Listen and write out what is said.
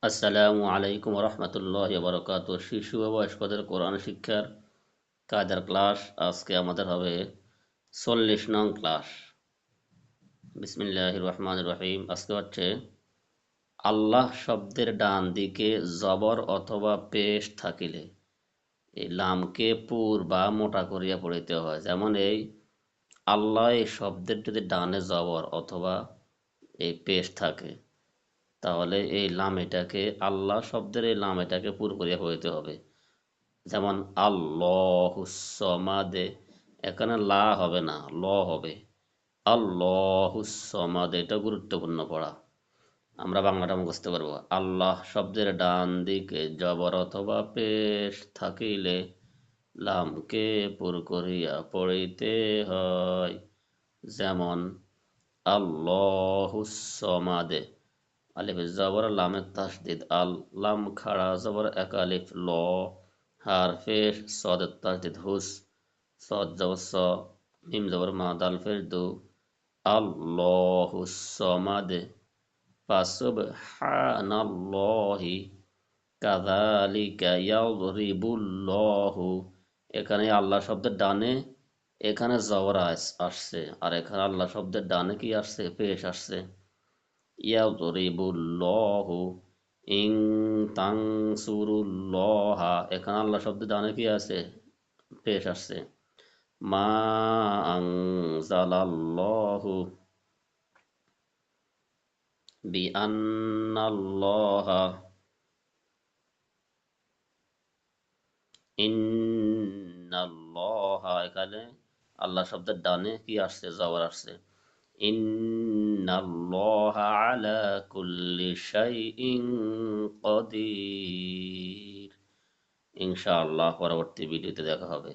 আসসালামু আলাইকুম রহমতুল্লাহ বরকাত। শিশু ও বয়স্কদের কোরআন শিক্ষার কায়দার ক্লাস আজকে আমাদের হবে 40 নং ক্লাস। বিসমিল্লাহির রহমানির রহিম। আজকে হচ্ছে আল্লাহ শব্দের ডান দিকে জবর অথবা পেশ থাকিলে এই লামকে পুর বা মোটা করিয়া পড়িতে হয়। যেমন এই আল্লাহ এই শব্দের যদি ডানে জবর অথবা এই পেশ থাকে তাহলে এই লাম এটাকে আল্লাহ শব্দের এই লাম এটাকে পুর করিয়া পড়িতে হবে। যেমন আল্লাহুস সমাদে, এখানে লা হবে না, ল হবে। আল্লাহুস সমাদে, এটা গুরুত্বপূর্ণ পড়া। আমরা বাংলাটা মুখস্থ করব। আল্লাহ শব্দের ডান দিকে জবর অথবা পেশ থাকিলে লামকে পুর করিয়া পড়িতে হয়। যেমন আল্লাহুস সমাদে, আলিফ জবর লামে তাসদিদ, আল লাম খাড়া জবর এক আলিফ, ল হারফে সদ তাসদিদ হুস, সদ জবর স, মিম জবর মা, দাল ফের দু, আল্লাহুস সমাদ, ফাসুবহানাল্লাহি কাযালিকা ইয়াদরিবুল্লাহু। এখানে আল্লাহ শব্দের ডানে এখানে জবর আসছে, আর এখানে আল্লাহ শব্দের ডানে কি আসছে? পেশ আসছে। ইয়াদরিবুল্লাহু ইন তানসুরুল্লাহা, এখানে আল্লাহ শব্দের ডানে কি আছে? পেশ আসছে। মা আনজালাল্লাহু বিআন্নাল্লাহা ইন্নাল্লাহা, এখানে আল্লাহ শব্দের ডানে কি আসছে? জবর আসছে। ইন্নাল্লাহা আলা কুল্লি শাইইন কদির। ইনশাআল্লাহ পরবর্তী ভিডিওতে দেখা হবে।